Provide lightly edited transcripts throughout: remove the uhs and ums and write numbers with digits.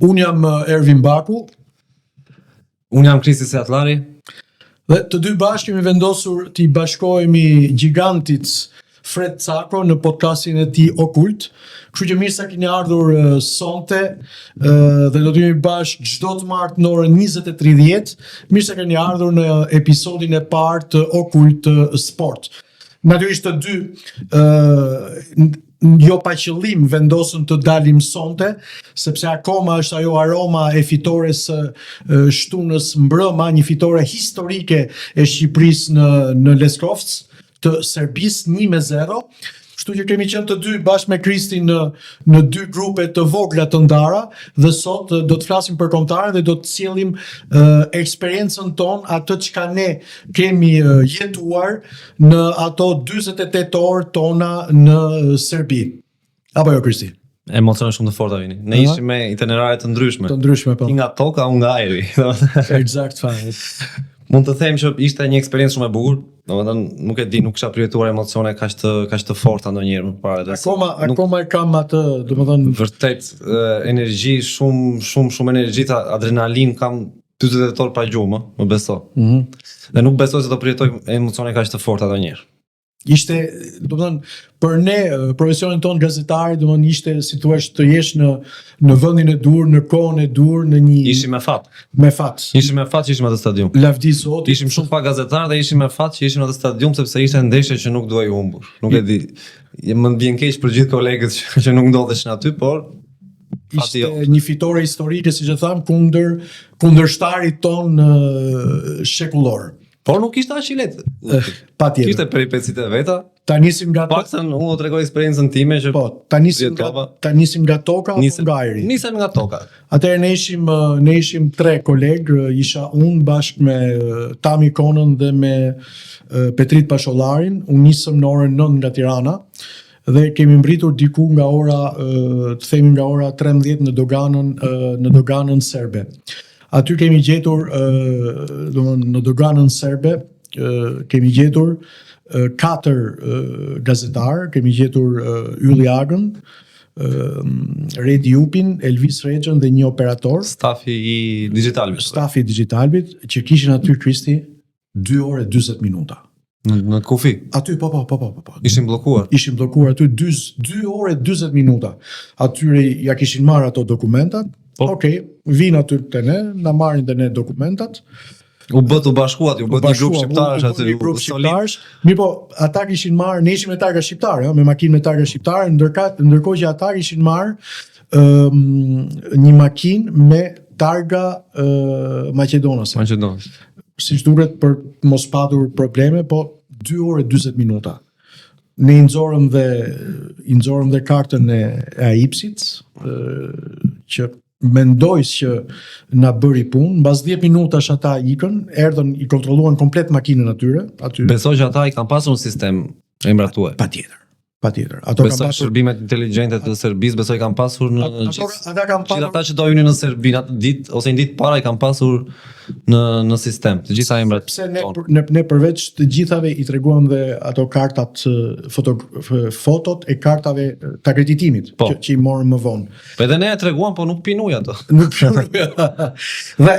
Unë jam Ervin Baku. Unë jam Kristi Seatlari. Dhe të dy bashkë kemi vendosur t'i bashkohemi gigantit Fred Cakro në podcastin e tij Okult. Kështu që mirë sa keni ardhur sonte dhe do të jemi bashkë çdo të martë në orën 20:30. Mirë sa keni ardhur në episodin e parë të Okult Sport. Natyrisht të dy jo pa qëllim vendosën të dalim sonte, sepse akoma është ajo aroma e fitores shtunës mbrëma, një fitore historike e Shqipërisë në Leskovec të Serbisë 1-0. Kështu që kemi qenë të dy bashkë me Kristin në dy grupe të vogla të ndara dhe sot do të flasim për kombëtarën dhe do të sjellim eksperiencën tonë, atë çka ne kemi jetuar në ato 48 orë tona në Serbi. Apo jo, Kristi? Emocione shumë të forta vini. Ne ishim me itinerare të ndryshme. Të ndryshme, po. Ti nga toka, unë nga ajri. Eksakt fare. Mund të them që ishte një eksperiencë shumë e bukur. Domethënë nuk e di, nuk kisha përjetuar emocione kaq të forta ndonjëherë më parë. Akoma e kam atë, domethënë vërtet energji, shumë energji, adrenalin kam 48 orë pa gjumë, më beso. Dhe nuk besoj se do përjetoj emocione kaq të forta ndonjëherë. Ishte, domethënë, për ne profesionin ton gazetari, domethënë ishte si thua të jesh në vendin e dur, në kohën e dur, në një Ishim me fat. Me fat. Ishim me fat që ishim atë stadium. Lavdi Zotit. Ishim shumë pa gazetarë dhe ishim me fat që ishim në atë stadium sepse ishte ndeshje që nuk duhej humbur. Nuk e di. Më vjen keq për gjithë kolegët që nuk ndodheshin aty, por ishte një fitore historike, siç e tham, kundërshtarit ton shekullor. Por nuk ishte aq i lehtë. Patjetër. Kishte peripecitë e veta. Ta nisim nga paktën unë do t'rregoj eksperiencën time që ta nisim nga toka apo nga ajri. Nisem nga toka. Atëherë ne ishim 3 kolegë, isha unë bashkë me Tami Konën dhe me Petrit Pashollarin. Unë nisëm në orën 9 nga Tirana dhe kemi mbritur diku nga ora të themi nga ora 13 në doganën serbe. Aty kemi gjetur në doganën serbe kemi gjetur 4 gazetarë, kemi gjetur Ylli Agën, Redi Jupin, Elvis Rexhën dhe një operator. Stafi i Digitalbit, që kishin aty, Kristi, 2 orë e 40 minuta. Në kufi? Aty, po. Ishim bllokuar? Ishim bllokuar aty 2 orë e 40 minuta. Atyre ja kishin marrë ato dokumentat. Okej, vinë aty te ne, na marrin te ne dokumentat. U bashkuat, u bët një grup shqiptarësh aty. Një grup shqiptarësh. Mirë, po, ata kishin marrë, ne ishim me targa shqiptare, me makinë me targa shqiptare, ndërkohë që ata kishin marrë një makinë me targa maqedonase. Siç duket për mos patur probleme, po 2 orë e 40 minuta. Ne i nxorëm dhe kartën e AIPS-it, që mendoj që na bëri punë. Mbas 10 minutash ata ikën, erdhën, i kontrolluan komplet makinën aty. Besoj që ata i kanë pasur një sistem emratuar. Patjetër. Ato kanë pasur shërbimet inteligjente të Serbisë, besoj kanë pasur në ata kanë pasur ata që do hynin në Serbi atë ditë ose një ditë para i kanë pasur në sistem të gjitha emrat. Pse ne përveç të gjithave i treguam dhe ato kartat fotot e kartave të akreditimit që i morën më vonë. Po edhe ne e treguam, po nuk pinuj ato. Dhe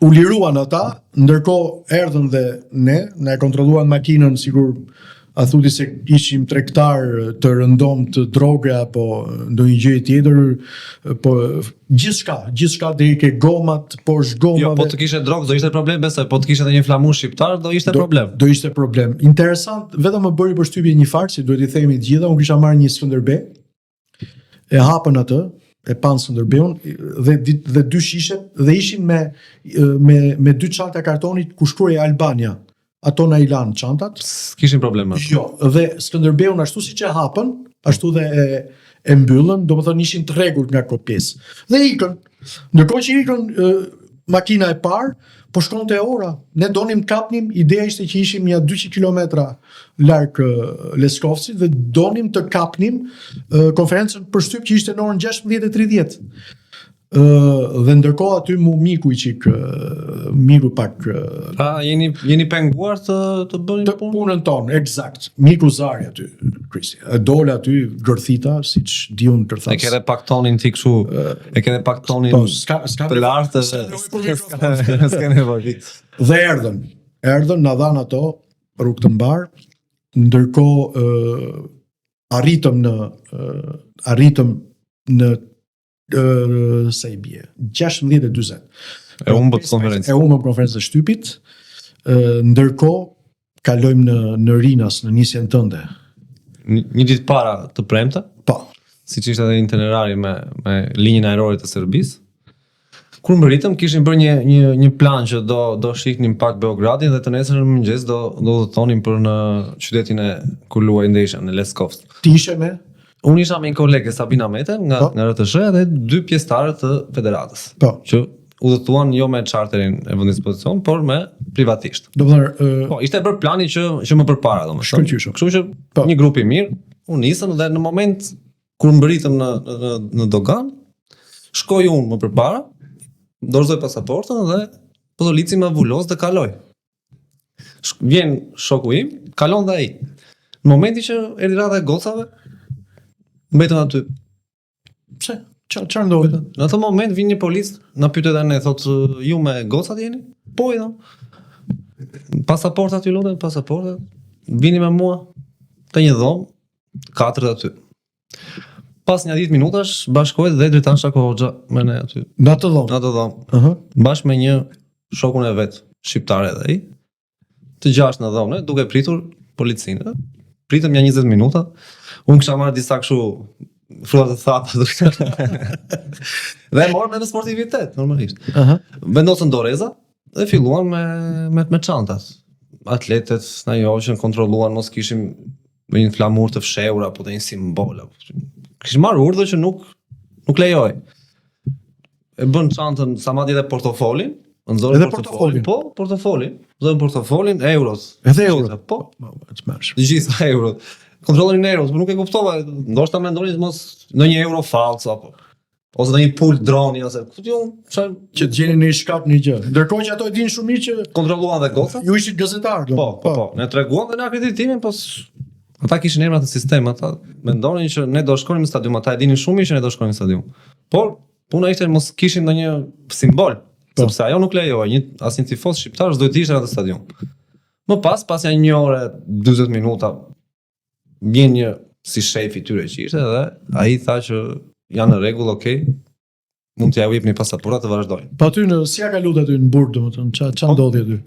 u liruan ata, ndërkohë erdhën dhe ne, na e kontrolluan makinën, sigur a thuti se ishim tregtar të rëndom të droge apo ndonjë gjë tjetër, po gjithçka deri ke gomat, poshtë gomave. Jo, po të kishe drogë do ishte problem, besoj, po të kishe edhe një flamush shqiptar do ishte problem. Do ishte problem. Interesant, vetëm më bëri përshtypje një fakt, si duhet i themi të gjitha, unë kisha marrë një Skënderbe, e hapën atë, e panë Skënderbeun dhe 2 shishe dhe ishin me 2 çanta kartonit ku shkruaj Albania. Ato na i lanë çantat. Kishin probleme. Jo, dhe Skënderbeun ashtu siç e hapën, ashtu dhe e mbyllën, domethënë ishin të rregullt nga këtë pjesë. Dhe ikën. Ndërkohë që ikën makina e parë, po shkonte ora. Ne donim kapnim, ideja ishte që ishim ja 200 kilometra larg Leskovcit dhe donim të kapnim konferencën për shtyp që ishte në orën 16:30. Dhe ndërkohë aty mu miku i qik, miku pak Pra jeni penguar të bëni të punën tonë, eksakt. Miku Zari aty, Krisi. Dole aty gërthita, siç diun E tërthas. ke dhe pak tonin ti kështu, e ke dhe pak tonin Po, s'ka të lartë, s'ke nevojë. Dhe erdhën, na dhan ato rrugë të mbar, ndërkohë arritëm në sa i bie 16:40. E humbët konferencë. E humbëm konferencën e shtypit. Ndërkohë kalojmë në Rinas, në nisjen tënde. Një ditë para të premte, Po. siç ishte edhe itinerari me linjën ajrore të Serbisë. Kur mbërritëm kishim bërë një plan që do shiknim pak Beogradin dhe të nesër në mëngjes do udhëtonim për në qytetin e ku luaj ndeshja në Leskovsk. Ti ishe me? Unë isha me një kolege Sabina Mete nga RTS dhe 2 pjesëtarë të federatës. Po. Që udhëtuan jo me charterin e vendit dispozicion, por me privatisht. Do të thënë, Po, ishte bërë plani që më përpara, domethënë. Shkëlqyshëm. Kështu që Po. një grup i mirë, unë nisëm dhe në moment kur mbërritëm në dogan, shkoj unë më përpara, dorëzoj pasaportën dhe polici më vulos dhe kaloj. Vjen shoku im, kalon dhe ai. Në momentin që erdhi rradha e gocave, mbetëm aty. pse? Çfarë ndodhi? Në atë moment vjen një polic, na pyetet edhe ne, thotë ju me gocat jeni? Po i thon. Pasaportat ju lutem, pasaportat. Vini me mua te një dhomë, 4 aty. Pas një 10 minutash bashkohet dhe Dritan Shako Hoxha me ne aty. Në atë dhomë. Në atë dhomë. Bashkë me një shokun e vet, shqiptar edhe ai. Të gjashtë në dhomë, duke pritur policinë. Pritëm ja 20 minuta. Unë kisha marrë disa kështu fruta të thata. Dhe morëm edhe sportivitet, normalisht. Vendosën doreza dhe filluan me çantat. Atletet na joqën, kontrolluan mos kishim me një flamur të fshehur apo të një simbol. Kishim marrë urdhër që nuk lejoj. E bën çantën sa madje edhe portofolin, nxorën Edhe portofolin. Po, portofolin. Nxorën portofolin, eurot. Edhe eurot. Po, Çmërsh. të gjitha eurot. Kontrollonin eurot, por nuk e kuptova. Ndoshta mendonin mos ndonjë euro falso apo ose ndonjë pult droni ose ku diun, çfarë Që të gjeni në një shkap një gjë. Ndërkohë që ato e dinë shumë mirë që kontrolluan dhe gocat. ju ishit gazetar. Po. Ne treguam dhe në akreditimin, po ata kishin emra të sistem, ata mendonin që ne do shkonim në stadium, ata e dinin shumë mirë që ne do shkonim në stadium. Por puna ishte mos kishim ndonjë simbol, sepse ajo nuk lejoi, asnjë tifoz shqiptar s'do të ishte në atë stadium. Më pas ja 1 orë 40 minuta vjen një si shefi tyre që ishte dhe ai tha që janë në rregull, okay. Mund t'ja jepni pasaportat të vazhdojnë. Po aty si ja kalut aty në burg, domethënë, ç'a ndodhi aty?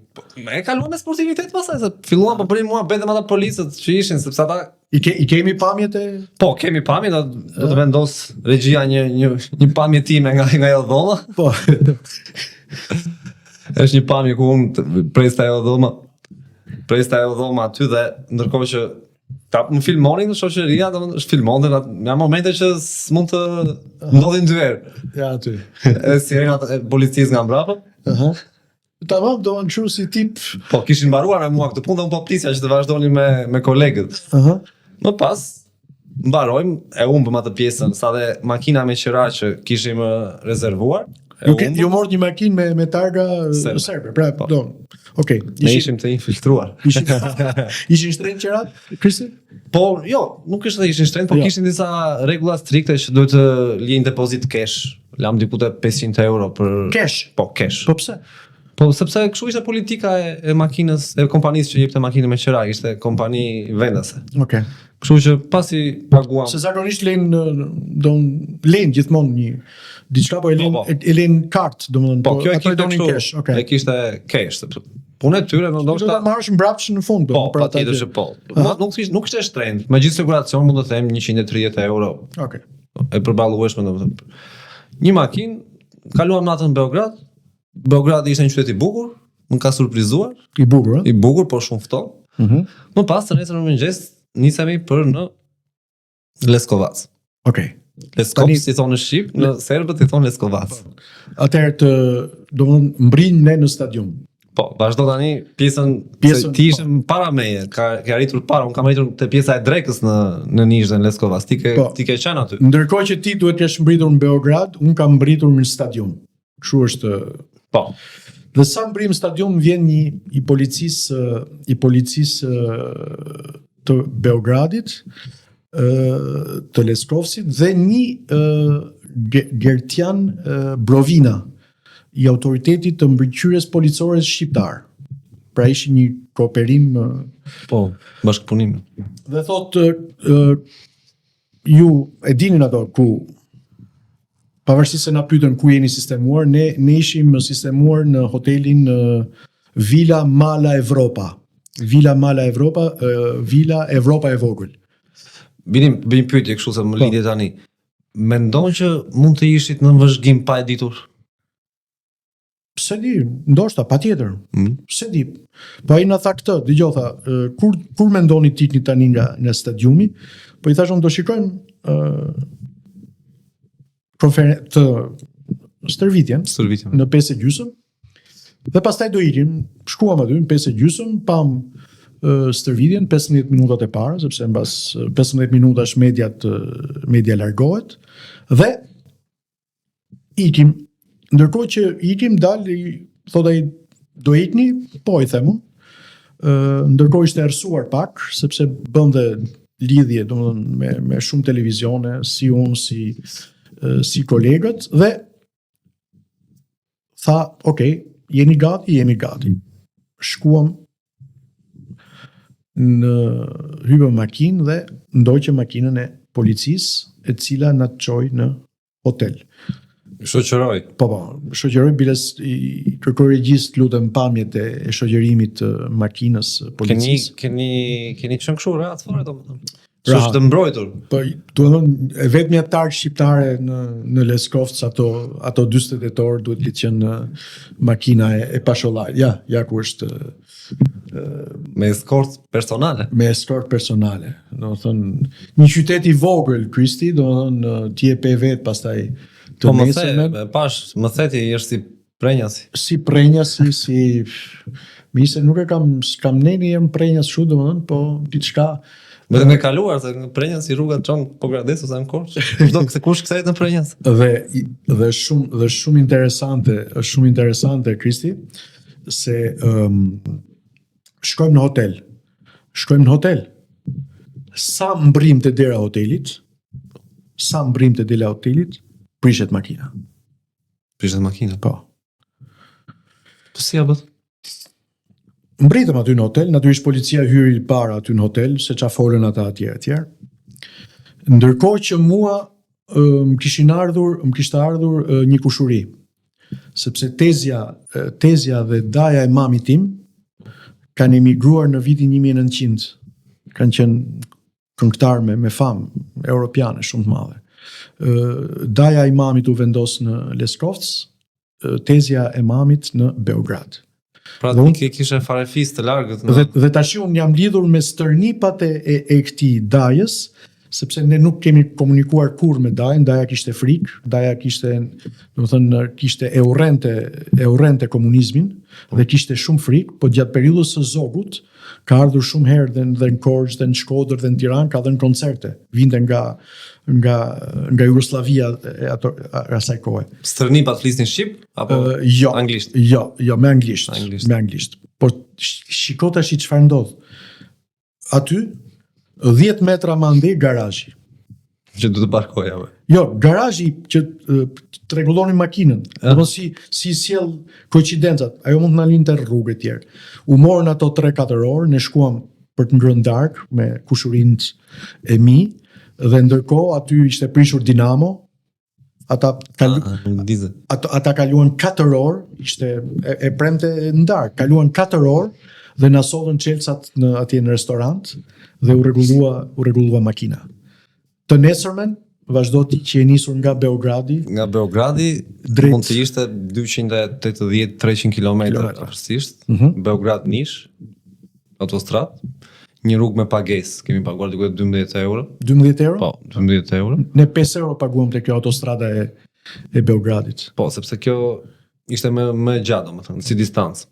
Me kaluam me sportivitet pastaj, se filluan po bënin mua betëm ata policët që ishin, sepse ata I kemi pamjet e po kemi pamje, do të vendos regjia një pamje time nga ajo dhoma. po. Është një pamje ku unë presta ajo dhoma aty dhe ndërkohë që ta më filmonin në shoqëria, domethënë është filmonte në momente që s'mund të ndodhin dy herë. Ja aty. Edhe sirenat e policisë nga mbrapa. Tamam, do në kështu si tip. Po kishin mbaruar me mua këtë punë dhe unë po plisja që të vazhdonin me kolegët. Më pas mbarojmë, e humbëm atë pjesën, sa dhe makina me qira që kishim rezervuar. Ju mort një makinë me targa serbe. Pra, do. Okej. Ne ishim të infiltruar. Ishin shtrenjtë qerat, Kristi? Po, jo, nuk është se ishin shtrenjtë, po kishin disa rregulla strikte që duhet të liejnë depozit cash. Lam diku te 500 euro për Cash. Po, cash. Po pse? Po sepse kështu ishte politika e makinës, e kompanisë që jepte makinë me qira, ishte kompani vendase. Okej. Kështu që pasi paguam. Se zakonisht lejnë gjithmonë një diçka, po e lejnë kartë, domethënë. Po, kjo e kishte kështu. cash. E kishte cash, sepse punë e tyre Do ndoshta ta marrësh mbrapsht në fund, po, patjetër që po. Nuk ishte shtrenjtë. Me gjithë siguracion mund të them 130 euro. Okej. E përballueshme domethënë. Një makinë kaluam natën në Beograd. Beogradi ishte një qytet i bukur, më ka surprizuar. I bukur, ëh? I bukur, por shumë ftohtë. Më pas të nesër në mëngjes nisemi për në Leskovac. Okej. Leskovac si thonë në Shqip, në serbët i thonë Leskovac. Atëherë domethënë mbrin ne në stadium. Po, vazhdo tani pjesën se ti ishe para meje, ke arritur para, unë kam arritur te pjesa e drekës në Nish dhe në Leskovas. Ti ke qenë aty. Ndërkohë që ti duhet të jesh mbritur në Beograd, unë kam mbritur në stadium. Kështu është. Po. Dhe sa mbrim në stadium vjen një i policisë të Beogradit, të Leskovsit dhe një Gertjan Brovina, i autoritetit të mbikëqyrjes policore shqiptar. Pra ishi një kooperim bashkëpunim. Dhe thotë ju e dinin ato ku pavarësisht se na pyetën ku jeni sistemuar, ne ishim sistemuar në hotelin Villa Mala Evropa. Villa Evropa e vogël. Bëjmë pyetje kështu se më lidhje tani. Mendon që mund të ishit në vëzhgim pa e ditur? Pse di, ndoshta, patjetër. Pse di. Po ai na tha këtë, dëgjoj tha, kur mendoni të ikni tani nga stadiumi? Po i thashëm do shikojmë të stërvitjen në 5:30 dhe pastaj do ikim. Shkuam aty në 5:30, pam stërvitjen 15 minutat e para, sepse mbas 15 minutash media largohet dhe ikim. Ndërkohë që ikim thot ai do ikni, po i them unë. Ndërkohë ishte errësuar pak sepse bënte lidhje domethënë me shumë televizione, si unë si kolegët dhe tha, "Okej, jemi gati." Shkuam hypëm makinë dhe ndoqëm makinën e policisë, e cila na çoi në hotel. Shoqëroj. Po, shoqëroj biles i kërkoj regjist, lutem pamjet e shoqërimit të makinës policisë. Keni qenë kështu rehat fare domethënë. Është të mbrojtur. Po, domethënë e vetmja targ shqiptare në Leskovc ato 40 orë duhet të qenë makina e pashollajt. Ja ku është me eskort personale. Domethënë një qytet i vogël, Kristi, domethënë ti e pe vet pastaj Po më theti është si prenjasi. Si prenjasi, se nuk e kam neni jem prenjas shu, domethënë, po diçka. Vetëm e kaluar se prenjasi rruga çon po Grades ose në Korçë. Çdo se kush kthehet në prenjas. Dhe shumë interesante Kristi, se shkojmë në hotel. Sa mbrim të dera hotelit, prishet makina. Po. Po si abët? Mbritëm aty në hotel, natyrisht policia hyri para aty në hotel, se qa folën ata atje. Ndërkohë që mua më kishte ardhur një kushuri, sepse tezja dhe daja e mamit tim kanë emigruar në vitin 1900, kanë qenë këngëtar me famë europiane shumë të madhe. Daja e mamit u vendos në Leskovc, tezja e mamit në Beograd. Pra ti kishe farefis të largët. Dhe tash unë jam lidhur me stërnipat e këtij dajës, sepse ne nuk kemi komunikuar kurrë me dajën, daja kishte frikë, daja kishte e urrente komunizmin dhe kishte shumë frikë, po gjatë periudhës së zogut ka ardhur shumë herë dhe në Korçë, dhe në Shkodër, dhe në Tiranë, ka dhënë koncerte, vinte nga Jugoslavia e asaj kohe. Stërnipat flisnin shqip apo anglisht? Jo, me anglisht. Po shiko tash çfarë ndodh. Aty 10 metra më andej garazhi. Që du të parkoja. Jo, garazhi që të rregullonin makinën. Apo si sjell koincidencat. Ajo mund të na linte rrugë të tjerë. U morën ato 3-4 orë, ne shkuam për të ngrënë darkë me kushurinë e mi, dhe ndërkohë aty ishte prishur dinamo. Ata kaluan 4 orë, ishte e premte në darkë, kaluan 4 orë dhe na sodën çelçat atje në restorant dhe u rregullua makina. Të nesërmen vazhdo ti që e nisur nga Beogradi. Nga Beogradi mund të ishte 280-300 km afërsisht. Beograd Nish, autostradë, një rrugë me pagesë, kemi paguar diku 12 euro. 12 euro? Po, 12 euro. Ne 5 euro paguam te kjo autostrada e Beogradit. Po, sepse kjo ishte më gjatë, domethënë, si distancë.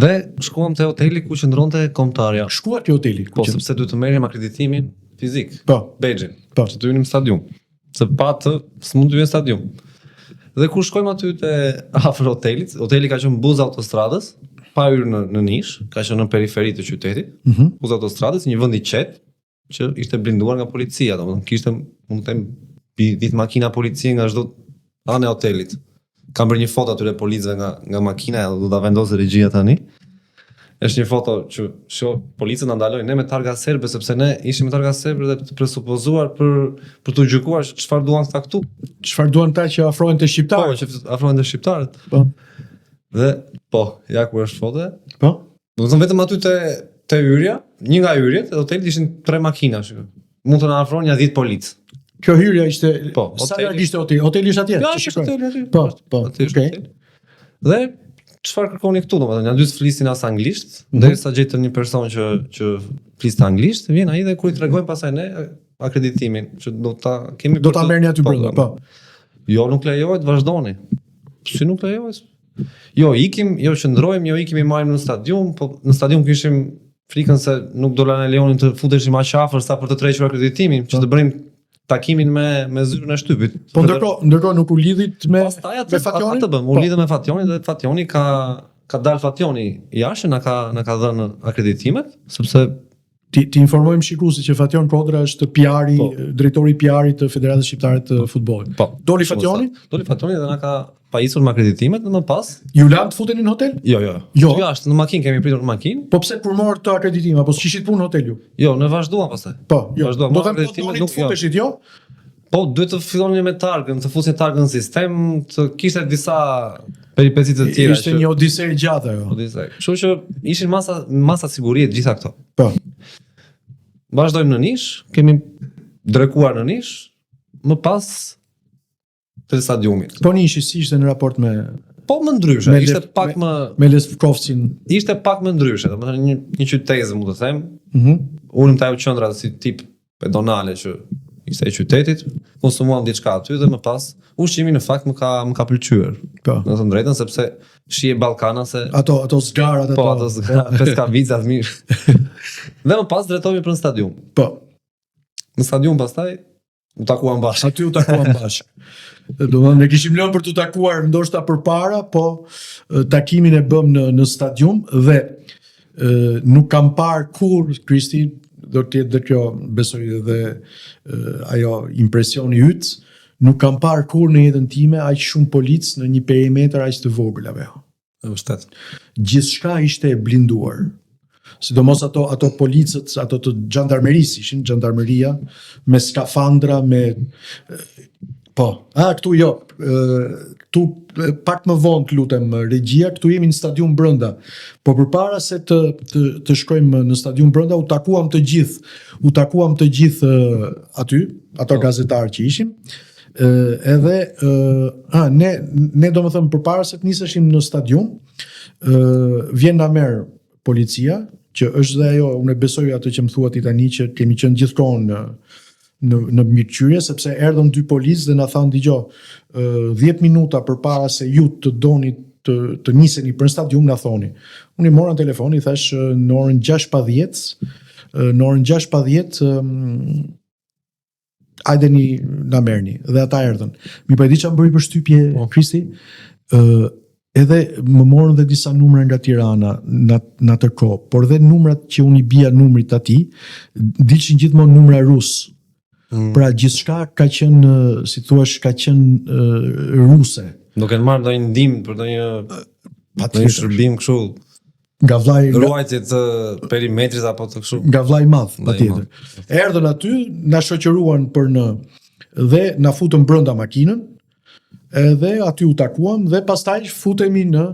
Dhe shkuam te hoteli ku qëndronte kombëtarja. Shkuat te hoteli. Po, sepse duhet të merrim akreditimin fizik. Po. Badge-in. Po. Që të hynim në stadium. Se pa të s'mund të hyjë në stadium. Dhe kur shkojmë aty te afër hotelit, hoteli ka qenë buzë autostradës, pa hyrë në nish, ka qenë në periferi të qytetit. Buzë autostradës, një vend i qetë që ishte blinduar nga policia, domethënë kishte mund të them ditë makina policie nga çdo anë e hotelit. Kam bërë një foto atyre policëve nga makina, do ta vendosë regjia tani. Është një foto që shoh policët na ndalojnë ne me targa serbe sepse ne ishim me targa serbe dhe të presupozuar për të gjykuar çfarë duan këta këtu. Çfarë duan ta që afrohen te shqiptarët? Po, që afrohen te shqiptarët. Po. Dhe po, ja ku është foto. Po. Do të thon vetëm aty te hyrja, një nga hyrjet e hotelit ishin 3 makina, shikoj. Mund të na afronin 10 policë. Kjo hyrja ishte sa hoteli. larg ishte hoteli? Hoteli ishte atje. Ja, ishte hoteli aty. Po, po. Okej. Dhe çfarë kërkoni këtu domethënë, janë dy flisin as anglisht, derisa gjetën një person që fliste anglisht, vjen ai dhe kur i tregojmë pasaj ne akreditimin, që do ta kemi do ta merrni aty brenda, po. Jo, nuk lejohet, vazhdoni. Si nuk lejohet? Jo, ikim, jo qëndrojmë, jo ikim i marrim në stadium, po në stadium kishim frikën se nuk do na lejonin të futeshim aq afër sa për të tërhequr akreditimin, që të bënim takimin me zyrën e shtypit. Po ndërkohë nuk u lidhit me Fationin? Atë bëm, u lidhëm me Fationin dhe Fationi ka dalë Fationi jashtë, na ka dhënë akreditimet, sepse ti informojmë shikuesit që Fation Kodra është PR-i, drejtori i PR-it të Federatës Shqiptare të Futbollit. Po. Doli Fationi? Doli Fationi dhe na ka pajisur me akreditimet dhe më pas. Ju lan të futeni në hotel? Jo. Jashtë në makinë kemi pritur në makinë. Po pse kur morët të akreditim apo s'kishit punë në hotel ju? Jo, ne vazhduam pastaj. Po, jo. Vazhduam. Do të thonë nuk futeshit, jo? Po, duhet të filloni me targën, të fusni targën në sistem, të kishte disa peripeci të tjera. Ishte një odisej gjatë ajo. Odisej. Kështu që ishin masa sigurie të gjitha këto. Po. Vazhdojmë në nish, kemi drekuar në nish, më pas të stadiumit. Po nishi si ishte në raport me Po më ndryshe, ishte pak më me Leskovcin. Ishte pak më ndryshe, domethënë një qytetëzë mund të them. Unim te ajo qendra si tip pedonale që ishte e qytetit, konsumuam diçka aty dhe më pas ushqimi në fakt më ka pëlqyer. Po. Në të drejtën sepse shije ballkanase. Ato zgarat ato. Po, ato zgarat, peskavicat mirë. Dhe më pas drejtohemi për në stadium. Po. Në stadium pastaj u takuam bashkë. Aty u takuam bashkë. Domethënë ne kishim lënë për të takuar ndoshta përpara, po takimin e bëm në stadium dhe nuk kam parë kur Kristi do të jetë dhe kjo besoj dhe ajo impresioni yt, nuk kam parë kur në jetën time aq shumë policë në një perimetër aq të vogël apo. Vërtet. Gjithçka ishte e blinduar. Sidomos ato policët, ato të xhandarmerisë ishin, xhandarmeria me skafandra, me këtu jo, këtu pak më vonë të lutem regjia, këtu jemi në stadium brenda. Po përpara se të shkojmë në stadium brenda, u takuam të gjithë aty, ato gazetarë që ishim. Ne do më thëmë përpara se të niseshim në stadium, vjen na merr policia, që është dhe ajo, unë e besoj atë që më thua ti tani që kemi qenë gjithkohon në mirëqyrje, sepse erdhën 2 policë dhe na thanë dëgjoj, 10 minuta përpara se ju të doni të niseni për në stadium na thoni. Unë i morën telefoni, thash në orën 6:10, hajdeni na merrni dhe ata erdhën. Mi pa e di çfarë bëri përshtypje Kristi, edhe më morën dhe disa numra nga Tirana në atë kohë, por dhe numrat që unë i bija numrit atij, dilshin gjithmonë numra rus. Pra gjithçka ka qenë, si thuash, ka qenë ruse. Do kanë marrë ndonjë ndihmë për ndonjë shërbim kështu. Nga vllai ruajtje të perimetrit apo të kështu. Nga vllai i madh, patjetër. Erdhën aty, na shoqëruan dhe na futën brenda makinën. Edhe aty u takuam dhe pastaj futemi në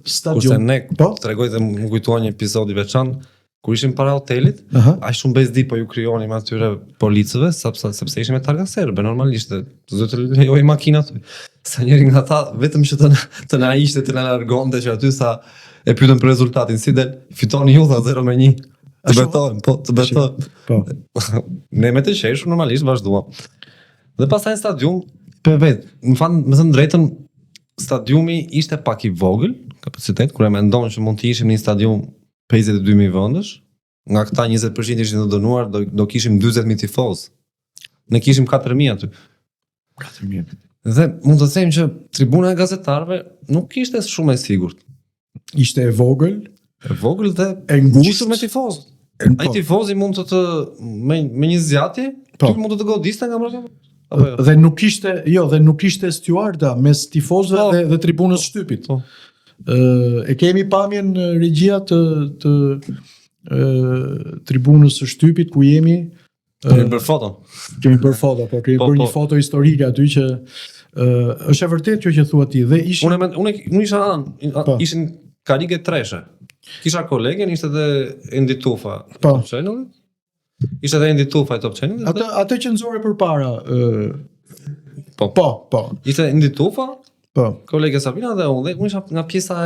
stadium. Kurse ne tregoj dhe më kujtoa një episod i veçantë kur ishim para hotelit, aq shumë bezdi po ju krijonim atyre policëve, sepse ishim me targa serbe, normalisht do të lejoj makina aty. Sa njëri nga ata vetëm që të na ishte të na largonte që aty sa e pyetën për rezultatin, si del, fitoni ju tha 0-1. Të betojmë, të betojmë. Po. Ne me të qeshur normalisht vazhduam. Dhe pastaj në stadium, për vetë, më thënë drejtën, stadiumi ishte pak i vogël, kapacitet, kur e mendon që mund të ishim në një stadium 52.000 vëndësh, nga këta 20% ishin të dënuar, do kishim 40.000 tifoz. Ne kishim 4.000 aty. 4.000. Dhe mund të them që tribuna e gazetarëve nuk ishte shumë e sigurt. Ishte e vogël, dhe e ngushtë gjithur me tifoz. Ai tifozi mund me një zjatje, ty mund të godiste nga mbrapa. Dhe nuk ishte stjuarda mes tifozëve dhe tribunës shtypit. E kemi pamjen regjia të tribunës së shtypit ku jemi. Kemi bërë foto. Kemi bërë bërë një foto historike aty që është e vërtet që thua ti dhe ishin unë ishin karige treshe. Kisha kolegen, ishte dhe Endi Tufa Top Channel. Ishte dhe Endi Tufa Top Channel. Atë që nxorë përpara. Po. Ishte Endi Tufa, kolege Sabina dhe unë isha nga pjesa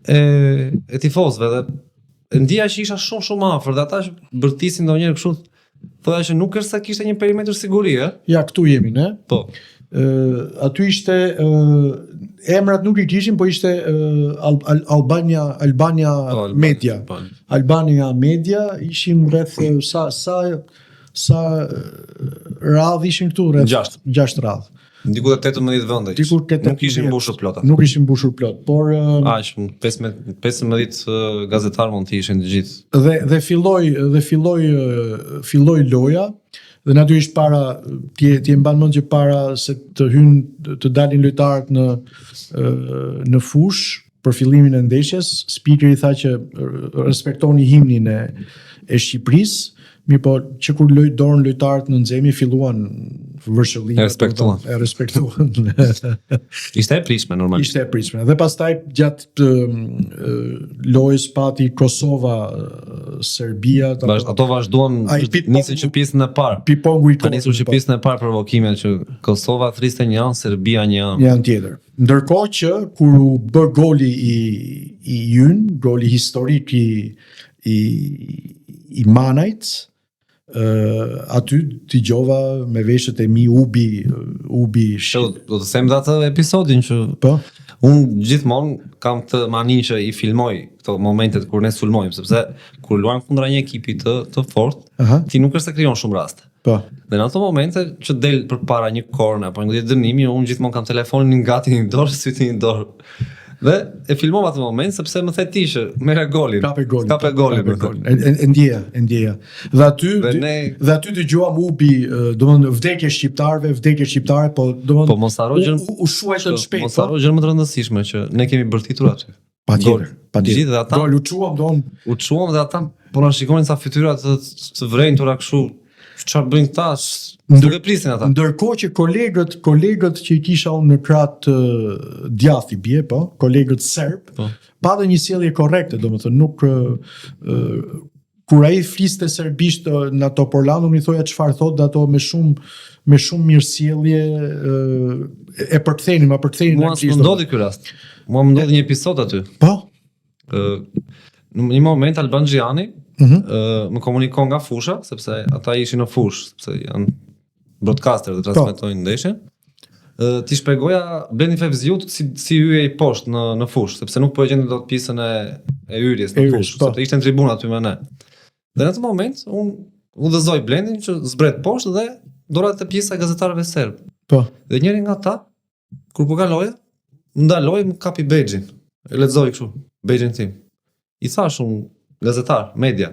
e tifozëve dhe ndija që isha shumë afër dhe ata që bërtisin ndonjëherë kështu thoya që nuk është se kishte një perimetër sigurie. Ja, këtu jemi, ne? Po. Aty ishte emrat nuk i kishin, po ishte Albania Media. Albania Media ishin rreth sa radh ishin këtu rreth 6 radh. Diku te 18 vende. Nuk ishin mbushur plot. Nuk ishin mbushur plot, por 15 gazetar mund të ishin të gjithë. Dhe filloi loja. Dhe natyrisht para ti mban mend që para se të dalin lojtarët në fush për fillimin e ndeshjes, speakeri tha që respektoni himnin e Shqipërisë, mirë po që kur dorën lojtarët në nxemje filluan vërshëllimin. E respektuan. Ishte e prishme normalisht. Ishte e prishme. Dhe pastaj gjatë lojës pati Kosova, Serbia, ato vazhduan nisën që pjesën e parë. Pipongu i kohës. Nisur që pjesën e parë provokime që Kosova thriste një anë, Serbia një anë. Një anë tjetër. Ndërkohë që kur u bë goli i ynë, goli historik i Manajt, aty t'i gjova me veshët e mi ubi shqip. Do të them dhe atë episodin që unë gjithmonë kam të manin që i filmoj këto momentet kur ne sulmojmë, sepse kur luan kundra një ekipi të fort, ti nuk është se krijon shumë raste. Dhe në ato momente që del përpara një korner apo një dënimi, unë gjithmonë kam telefonin gati një dorë, sytin një dorë. Dhe e filmova atë moment sepse më the ti që merre golin. Kape golin. E ndjeja. Dhe aty dëgjuam ubi, domethënë vdekje shqiptare, po domethënë mos haro gjën u shuajtën shpejt. Mos haro gjën më të rëndësishme që ne kemi bërtitur aty. Patjetër. Gjithë dhe ata. Gol u çuam dhe ata po na shikonin sa fytyra të vrenjtura kështu. Çfarë bëjnë këta? Duke prisin ata. Ndërkohë që kolegët që i kisha unë në krah djathi bie, kolegët serb, patën një sjellje korrekte, domethënë nuk kur ai fliste serbisht në ato porlando më thoja çfarë thotë ato me shumë mirësjellje e përkthenin në anglisht. Mua më ndodhi ky rast. Mua më ndodhi një episod aty. Në një moment Alban Xhiani më komunikon nga fusha, sepse ata ishin në fush, sepse janë broadcaster dhe transmetojnë ndeshjen. Ti shpjegoja Blendi Fevziut si hyje i poshtë në fush, sepse nuk po e gjente dot pjesën e hyrjes në fush, sepse ishte në tribuna aty me ne. Dhe në atë moment unë udhëzoj Blendin që zbret poshtë dhe dorat e pjesa e gazetarëve serb. Dhe njëri nga ata kur po kaloja, ndaloi më kapi bexhin. E lexoj kështu, bexhin tim. I thash unë gazetar, media.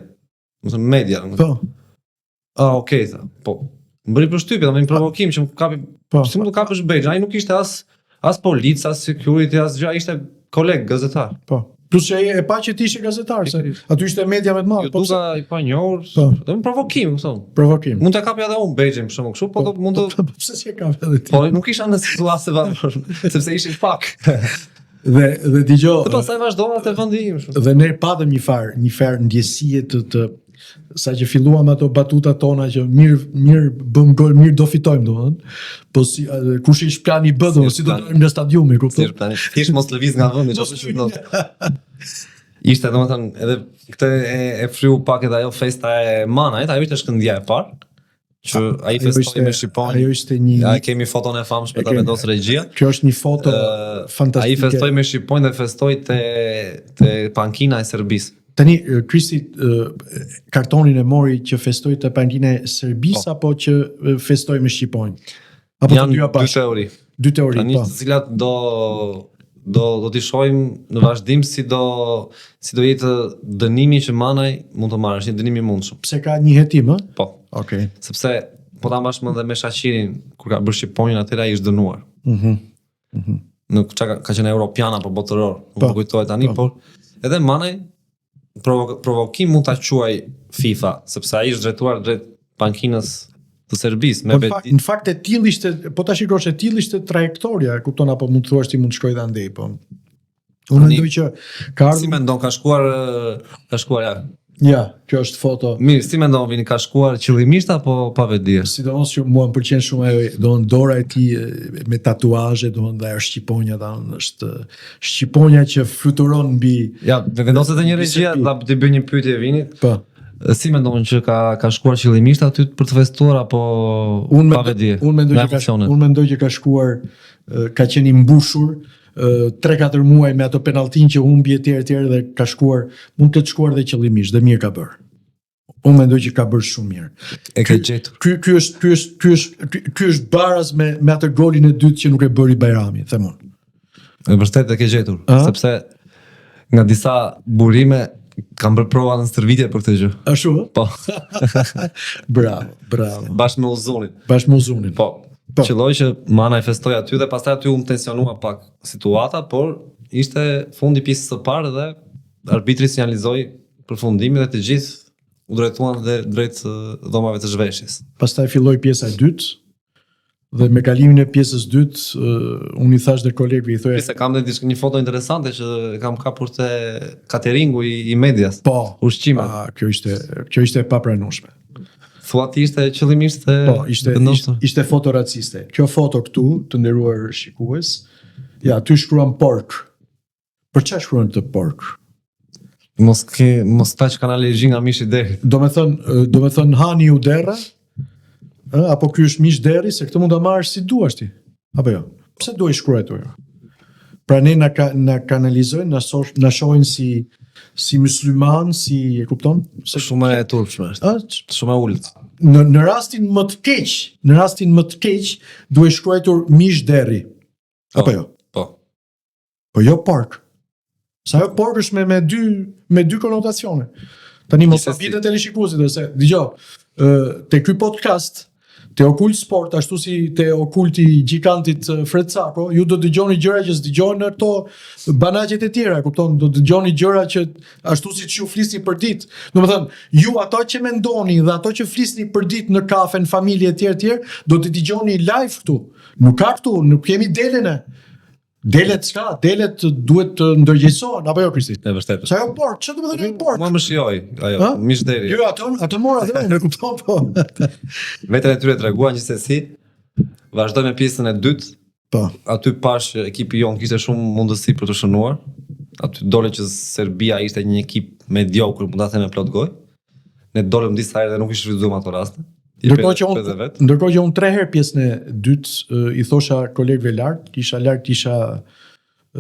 Okej, tha. Po. Më bëri përshtypje, më provokim që më kapi. Si më të kapësh bexhin? Ai nuk ishte as polic, as security, as gjë, ishte koleg gazetar. Plus që e pa që ti ishe gazetar, se aty ishte media me të madh. Duka i pa njohur. Dhe më provokim, thon. Mund të kapi edhe unë bexhin për shkak kështu, po mund të pse s'e kapi edhe ti? Po nuk isha në situatë sepse ishin pak. Dhe dëgjoj. Dhe pastaj vazhdova te vendi im. Dhe ne patëm një farë ndjesie të sa që filluam ato batuta tona që mirë bëm gol, mirë do fitojmë domethënë. Po si kush i shplani bë do si do të në stadium, e kupton? Thjesht mos lëviz nga vendi, çfarë do të ishte domethënë edhe këtë e fryu pak edhe ajo festa e Manajt, ajo ishte shkëndija e parë. që ai festoi me shqiponj. Ajo ishte një Ai kemi foton e famshme ta vendos regjia. Kjo është një foto fantastike. Ai festoi me shqiponj dhe festoi te pankina e Serbisë. Tani Kristi kartonin e mori që festoi te pankina e Serbisë apo që festoi me shqiponj? Apo të dyja dy teori. Dy teori, Tani të cilat do t'i shohim në vazhdim si do jetë dënimi që manaj mund të marrë, është një dënim i mundshëm. Pse ka një hetim, ë? Po. Okej. Sepse po ta mbash më dhe me Shaqirin kur ka bërë shqiponjën atëherë ai është dënuar. Nuk ka qenë europian apo botëror, nuk më kujtohet tani, por edhe manaj provokim mund ta quaj FIFA, sepse ai është drejtuar drejt pankinës të Serbisë me në fakt e tillë ishte, po ta shikosh e tillë ishte trajektoria, e kupton apo mund të thuash ti mund të shkojë dhe andej, po. Unë mendoj që ka ardhur. Si mendon ka shkuar ja. Ja, kjo është foto. Mirë, si mendon vini ka shkuar qëllimisht apo pa vetdije? Sidomos që mua më pëlqen shumë ajo, dora e tij me tatuazhe, dhe ajo shqiponja, është shqiponja që fluturon mbi. Ja, vendoset edhe një regjia, të bëj një pyetje vini. Po. Si mendon që ka shkuar qëllimisht aty për të festuar apo pa vetdije? Unë mendoj që ka shkuar, ka qenë i mbushur 3-4 muaj me ato penalltin që humbi etj dhe ka shkuar, mund të shkuar dhe qëllimisht, dhe mirë ka bërë. Unë mendoj që ka bërë shumë mirë. E ka gjetur. Ky është baraz me atë golin e dytë që nuk e bëri Bajrami, them unë. E vërtet e ke gjetur, sepse nga disa burime kam bërë prova në stërvitje për këtë gjë. Ashtu? Po. Bravo. Bashkë me Uzunin. Po. Qëlloj që mana e festoj aty dhe pastaj aty u tensionua pak situata, por ishte fundi pjesës së parë dhe arbitri sinjalizoi përfundimin dhe të gjithë u drejtuan dhe drejt dhomave të zhveshjes. Pastaj filloi pjesa e dytë dhe me kalimin e pjesës dytë unë i thash dhe kolegëve, i thoya se kam dhe një foto interesante që kam kapur te cateringu i medias. Po. Ushqime. Kjo ishte e papranueshme. Thua ti ishte qëllimisht ishte foto raciste. Kjo foto këtu, të nderuar shikues, ja, aty shkruan pork. Për çfarë shkruan të pork? Mos ta që kanë alergji nga mishi deri. Do me thënë hani u derra, apo ky është mish deri, se këtë mund ta marrësh si duash ti. Apo jo? Pse duaj shkruaj këtu? Pra ne na kanalizojnë, na shohin si musliman, si e kupton? Shumë e turpshme është. Shumë e ulët. Në rastin më të keq, duhet shkruar mish deri. Apo jo? Po. Po jo pork. Sa jo pork është me dy konotacione. Tani mos vitet e shikuesit se dëgjoj, te ky podcast te Okult Sport, ashtu si te Okulti Gjikantit Fred Sako, ju do dëgjoni gjëra që s'dëgjoni në ato banaqet e tjera, kupton? Do dëgjoni gjëra që ashtu siç ju flisni për ditë. Domethënë, ju ato që mendoni dhe ato që flisni për ditë në kafe, në familje etj, do të dëgjoni live këtu. Nuk ka këtu, nuk kemi delen e. Delet duhet të ndërgjegjësohen, apo jo Kristi? E vërtetë. Sa jo pork, çfarë do të thonë pork? Mua më shijoj, ajo, mish deri. Jo, ato mora dhe ne kupton po. Vetën e tyre treguan gjithsesi. Vazhdoi me pjesën e dytë. Po. Aty pash ekipi jon kishte shumë mundësi për të shënuar. Aty dole që Serbia ishte një ekip mediokër, mund ta them me plot gojë. Ne dolëm disa herë dhe nuk i shfrytzuam ato raste. Ndërkohë që unë 3 herë pjesën e dytë i thosha kolegëve lart, isha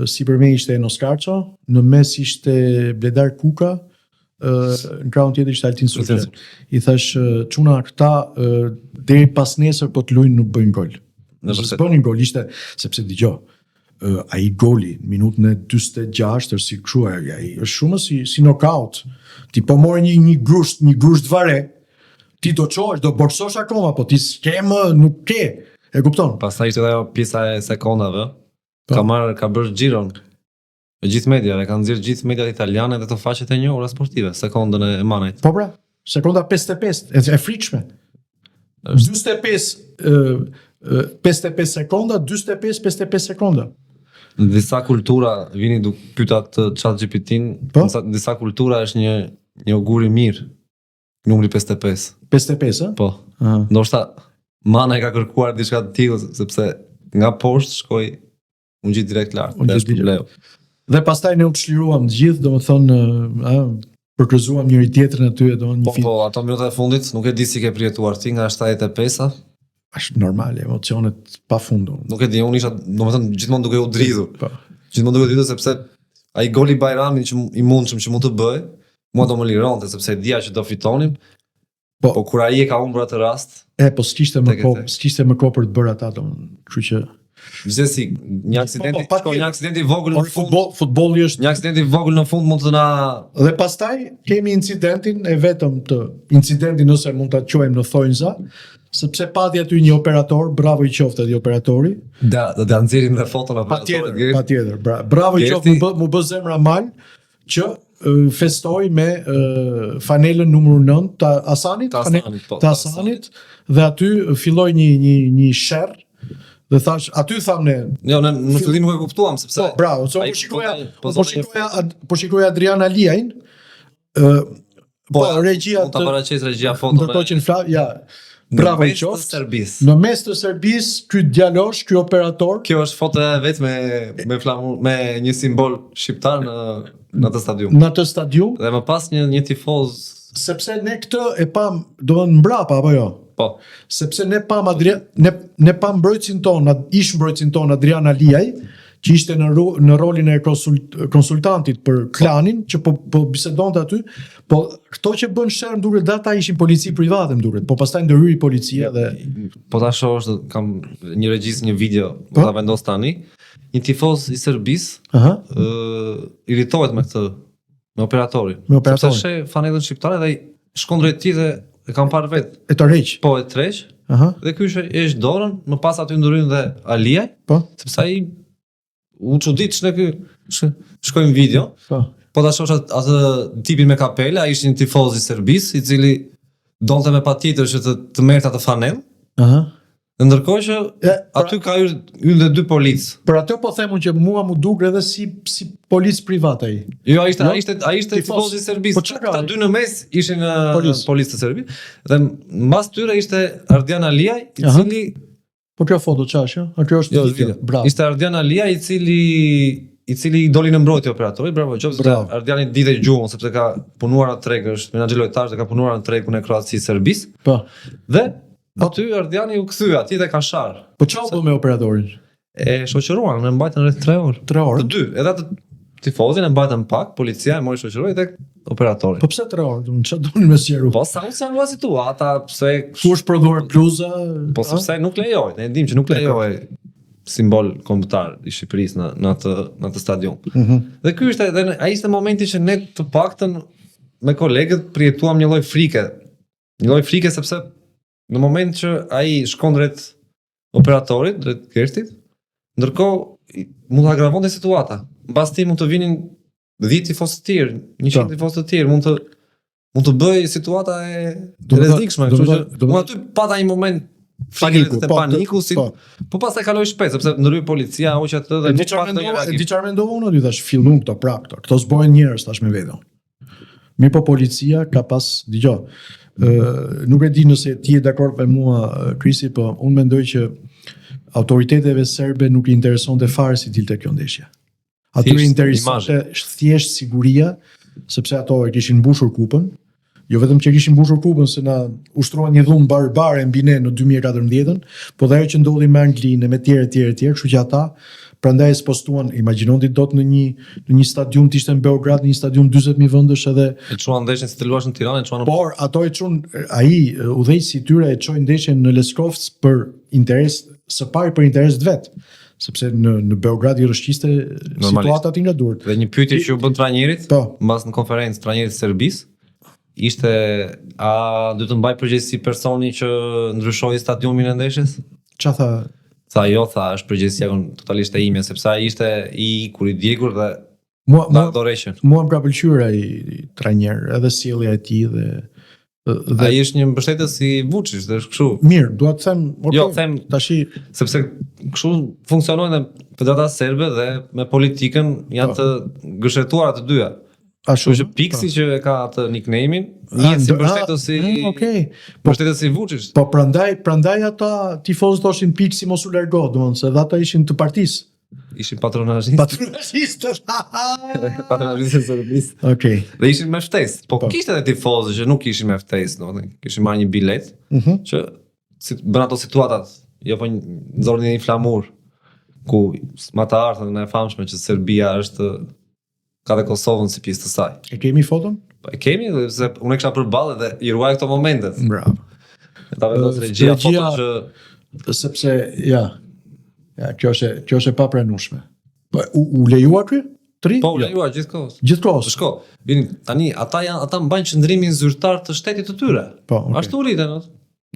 si për me ishte Enos Karço, në mes ishte Bledar Kuka, në krahun tjetër ishte Altin Suçe. I thash çuna këta deri pas nesër po të luajnë nuk bëjnë gol. Nëse bënin gol ishte sepse dëgjoj, ai goli në minutën e 46 është si kështu, ai është shumë si knockout. Ti po morë një grusht vare. Ti do çosh, do borsosh akoma, po ti s'ke më, nuk ke. E kupton? Pastaj ishte ajo pjesa e sekondave. Ka bërë xhiron. Me gjithë mediave, kanë nxjerr gjithë mediat italiane dhe të faqet e njohura sportive, sekondën e Manajt. Po pra, sekonda 55, e frikshme. 55 sekonda, 55 sekonda. Në disa kultura vini duke pyetat ChatGPT-n, në disa kultura është një augur i mirë. Numri 55. 55, a? Po. Ndoshta Mana e ka kërkuar diçka të tillë sepse nga poshtë shkoi unë gjithë direkt lart. Dhe pastaj ne u çliruam të gjithë, domethënë, përkryzuam njëri tjetrin aty, domethënë një Po, ato minutat e fundit nuk e di si ke përjetuar ti nga 75-a. është normale, emocionet pafund. Nuk e di, unë isha domethënë gjithmonë duke u dridhur. Po. Gjithmonë duke u dridhur sepse ai goli Bajramin që i mundshëm që mund të bëj, mua do më lironte sepse dija që do fitonim. Po kur ai e ka humbur atë rast, Po s'kishte më kohë, s'kishte më kohë për të bërë ata, domethënë, kështu që gjithsesi, një aksident i vogël në fund, futbolli është një aksident i vogël në fund mund të na dhe pastaj kemi incidentin e vetëm të incidentin nëse mund ta quajmë në thonjza, sepse pati aty një operator, bravo i qoftë atij operatori. Da nxjerrim dhe foton apo Patjetër, bravo i qoftë mu bë zemra mal që festoi me fanelën numër 9 të Hasanit, të Hasanit, dhe aty filloi një sherr. Dhe thash, aty tham ne. Jo, në fillim nuk e kuptuam sepse. Po, bravo, po shikoja Adriana Liajn. Po regjia ta paraqes regjia foton. Ndërkohë që në Flav, ja. Bravo i qoftë. Në mes të Serbisë, ky djalosh, ky operator. Kjo është foto e vet me një simbol shqiptar në atë stadium. Në atë stadium. Dhe më pas një tifoz. Sepse ne këtë e pam, domethënë mbrapa apo jo? Po. Sepse ne pam ne pam mbrojtësin ton, ish mbrojtësin ton Adriana Liaj, që ishte në rolin e konsultantit për klanin, që po bisedonte aty, po këto që bën sherm duket data ishin polici private më duket, po pastaj ndërhyri policia dhe po ta shohësh, kam një regjistër, një video, po ta vendos tani, një tifoz i Serbisë, irritohet me këtë, me operatorin. Sepse sheh fanellën shqiptare dhe shkon drejt tij dhe e kam parë vetë. E tërheq. Po, e tërheq. Dhe ky është dorën, më pas aty ndryn dhe Aliaj, sepse ai u çudit ç'ne ky. Shkojmë video. Po ta shohësh atë tipin me kapele, ai ishte një tifoz i Serbisë, i cili donte me patjetër që të merrte atë fanellë. Ndërkohë që aty ka hyrë dhe 2 policë. Për atë po them unë që mua mu duk edhe si policë private ai. Jo, ai ishte tifoz i Serbisë. Ata 2 në mes ishin policë të Serbisë dhe mbas tyre ishte Ardian Aliaj, i cili po kjo foto çash, a kjo është video. Bravo. Ishte Ardian Aliaj i cili doli në mbrojtje operatorit, bravo qoftë. Ardiani dite gjuhën sepse ka punuar atë treg, është menaxher lojtar dhe ka punuar në tregun e Kroacisë Serbisë. Po. Dhe aty Ardiani u kthye atij dhe ka sharr. Po çfarë bë me operatorin? E shoqëruan, ne mbajtën rreth 3 orë. 3 orë. Të dy, edhe atë tifozin e mbajtën pak, policia e mori shoqëroi tek operatori. Po pse 3 orë? Çfarë donin me sqaruar? Po sa u salvua situata, pse kush prodhuar bluza? Po sepse nuk lejohet, ne dimë që nuk lejohet simbol kombëtar i Shqipërisë në atë stadium. Dhe ky ishte edhe ai ishte momenti që ne të paktën me kolegët përjetuam një lloj frike. Një lloj frike sepse në moment që ai shkon drejt operatorit, drejt Kertit, ndërkohë mund të agravonte situata. Mbas ti mund të vinin 10 tifozë të tjerë, 100 tifozë të tjerë, mund të bëj situata e rrezikshme, kështu që unë aty pata një moment paniku, po pastaj kaloi shpejt sepse ndroi policia, hoqi atë dhe nuk patë reagim. Di çfarë mendova unë aty tash, fillon këto prap këto. Këto zbohen njerëz tash me veten. Mirë, po policia ka pas, dëgjoj. Nuk e di nëse ti je dakord me mua, Krisi, po unë mendoj që autoriteteve serbe nuk I interesonte fare si dilte kjo ndeshje. Atyre interesonte thjesht siguria, sepse ato e kishin mbushur kupën. Jo vetëm që kishin mbushur kupën se na ushtroan një dhunë barbare mbi ne në 2014-ën, po dhe ajo që ndodhi me Anglinë, me tjerë, kështu që ata prandaj spostuan, imagjinoni dot në një stadium të ishte në Beograd, në një stadium 40.000 vendesh edhe e çuan ndeshjen si të luash në Tiranë, e çuan. Por ato e çun, ai udhëheqësi I tyre e çoi ndeshjen në Leskovec për interes së pari për interes të vet, sepse në Beograd I rrëshqiste situata të ngadurt. Dhe një pyetje që u bën trajnerit, mbas në konferencë trajnerit të Serbisë, ishte a do të mbaj përgjegjësi personi që ndryshoi stadiumin e ndeshjes? Ç'a tha? Tha jo, është përgjegjësia totalisht e ime, sepse ai ishte kur I djegur dhe mua dorëshën. Mua më ka pëlqyer ai trajner, edhe sjellja e tij dhe ai është një mbështetës I Vučić, dhe është kështu. Mirë, dua të them, jo, them tashi sepse kështu funksionojnë federata serbe dhe me politikën janë të gëshetuara të dyja. Ashtu që Piksi që e ka atë nickname-in, njëhet si mbështetës mbështetës I Vučić. Po prandaj ata tifozët thoshin Piksi mos u largo, domethënë se ata ishin të partisë. ishin patronazhistë. Patronazhistët. Patronazhistët serbisë. Okej. Dhe ishin me ftesë, po kishte edhe tifozë që nuk ishin me ftesë, domethënë, kishin marrë një bilet që bën ato situatat, jo po nxorrin një flamur ku ma të artën e famshme që Serbia është ka dhe Kosovën si pjesë të saj. E kemi foton? Po e kemi, se unë e kisha përballë dhe i ruaj këto momentet. Bravo. Ta vendos regjia foto që sepse kjo është e papranueshme. Po u lejua ky? Po, u lejua gjithkohës. Gjithkohës. Shko, vini, tani ata mbajnë qëndrimin zyrtar të shtetit të tyre. Po, okay. Ashtu rriten.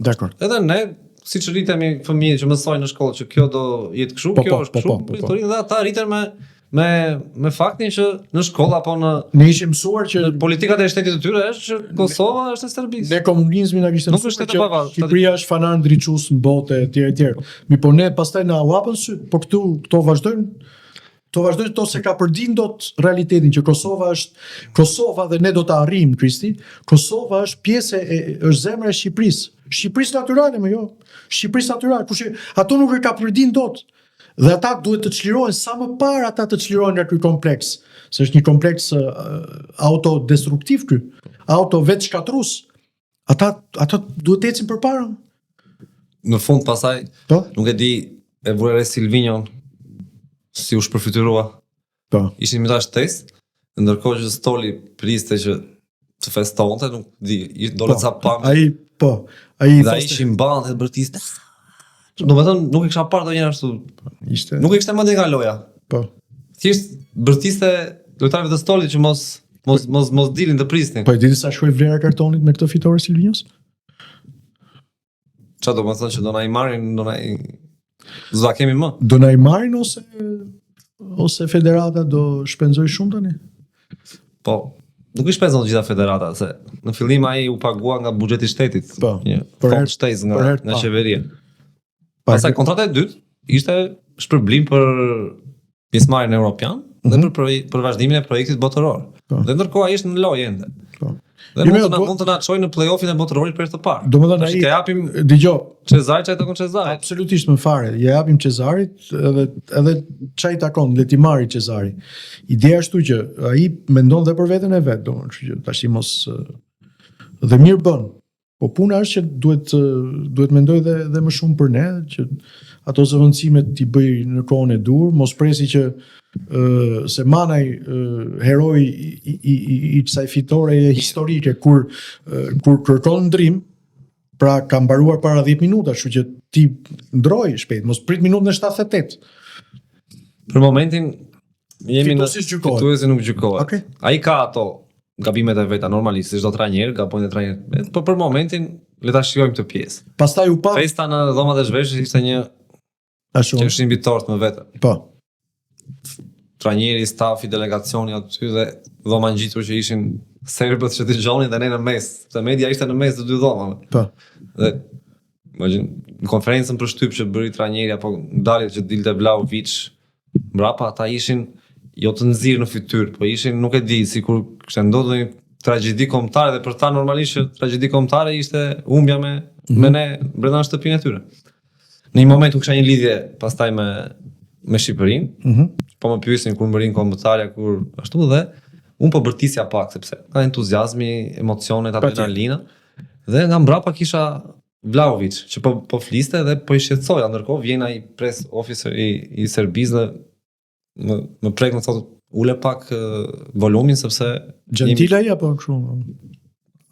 Dakor. Edhe ne, siç rritemi fëmijët që mësojnë në shkollë që kjo do jetë kështu, kjo është kështu, dhe ata rriten me faktin që në shkollë apo ne ishim mësuar që politikat e shtetit të tyre është që Kosova është e Serbisë. Ne komunizmi na kishte mësuar që Shqipëria është fanar ndriçues në botë etj. Mi po ne pastaj na u hapën sy, po këto vazhdojnë to se ka përdin dot realitetin që Kosova dhe ne do ta arrijmë Kristi. Kosova është pjesë është zemra e Shqipërisë. Shqipërisë natyrale më jo. Shqipërisë natyrale, kush ato nuk e ka përdin dot. Dhe ata duhet të çlirohen sa më parë ata të çlirohen nga ky kompleks, se është një kompleks autodestruktiv ky, auto vetë shkatrues. Ata duhet të ecin përpara. Në fund pasaj, nuk e di e vure Silvinion si u shpërfytyrua. Po. Ishin me ta shtesë, ndërkohë që Stoli priste që të festonte, nuk di, dole ca pam. Ai dhe ai ishin bante bërtiste. Do të thënë nuk e kisha parë ndonjëherë ashtu. Ishte. Nuk e kishte mendje nga loja. Po. Thjesht bërtiste lojtarëve të Stolit që mos dilin të prisnin. Po e diti sa shkoi vlera e kartonit me këtë fitore Silvinios? Çfarë do të thonë që do na i marrin, s'do kemi më. Do na i marrin ose federata do shpenzoj shumë tani? Po, nuk i shpenzon gjitha federata, se në fillim ai u pagua nga buxheti i shtetit. Po. Një fond shtesë nga qeveria. Pastaj kontrata e dytë ishte shpërblim për pjesëmarrjen europian dhe për vazhdimin e projektit botëror. Dhe ndërkohë ai është në lojë ende. Dhe mund të na çojë në play-offin e botërorit për të parë. Domethënë ai japim dëgjoj, Çezar çaj takon Çezarit. Absolutisht më fare. Ja japim Çezarit edhe çaj takon, le ti marrë Çezari. Ideja është që ai mendon dhe për veten e vet, domethënë, kështu që tash mos dhe mirë bën. Po puna është që duhet mendoj dhe më shumë për ne, që ato zëvendësimet t'i bëj në kohën e dur, mos presi që se Manaj heroi i kësaj fitore historike kur kërkon ndrim, pra ka mbaruar para 10 minuta, kështu që ti ndroj shpejt, mos prit minutën e 78. Për momentin jemi në fituesi nuk gjykohet. Okay. Ai ka ato gabimet e veta normalisht, si çdo trajner, gabojnë trajner. Po për momentin le ta shijojmë këtë pjesë. Pastaj u pa festa në dhomat e zhveshjes ishte një që ishin mbitorët me vete. Po. Trajneri, stafi, delegacioni aty dhe dhoma ngjitur që ishin serbët që dëgjonin dhe ne në mes. Se media ishte në mes të dy dhomave. Po. Dhe imagjin në konferencën për shtyp që bëri trajneri apo daljet që dilte Vlahovic, mbrapa ata ishin jo të nxirë në fytyrë, po ishin nuk e di, sikur kishte ndodhur një tragjedi kombëtare dhe për ta normalisht që tragjedi kombëtare ishte humbja me ne brenda shtëpinë e tyre. Në një moment u kisha një lidhje pastaj me Shqipërinë. Po më pyesin kur më rin kombëtarja kur ashtu dhe un po bërtisja pak sepse ka entuziazmi, emocionet, adrenalina. Dhe nga mbrapa kisha Vlahovic që po fliste dhe po i shqetësoja, ndërkohë vjen ai press officer i Serbisë dhe më prek më thotë ule pak volumin sepse Gentile ai apo kështu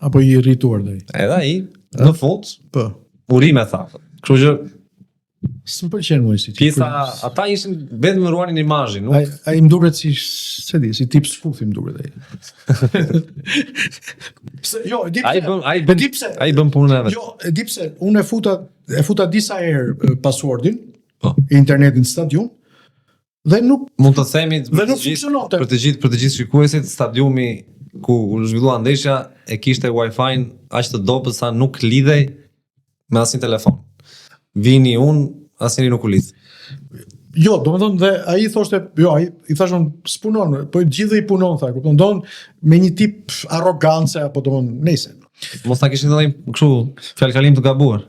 apo i irrituar ai. Edhe ai në fund po urime tha. Kështu që s'm pëlqen mua si pjesa ata ishin vetëm ruanin imazhin, nuk ai më duket si tip skufi më duket ai. Jo, ai bën punën e vet. Jo, e di pse unë e futa disa herë passwordin internetin stadium. Dhe nuk mund të themi për të gjithë shikuesit, stadiumi ku u zhvillua ndeshja e kishte Wi-Fi aq të dobët sa nuk lidhej me asnjë telefon. Vini asnjëri nuk u lidh. Jo, domethënë dhe ai thoshte, jo, ai i thashun s'punon, po gjithë i punon tha, kupton, don me një tip arrogance apo domon, nëse. Mos ta kishin ndonjë kështu fjalë kalim të gabuar.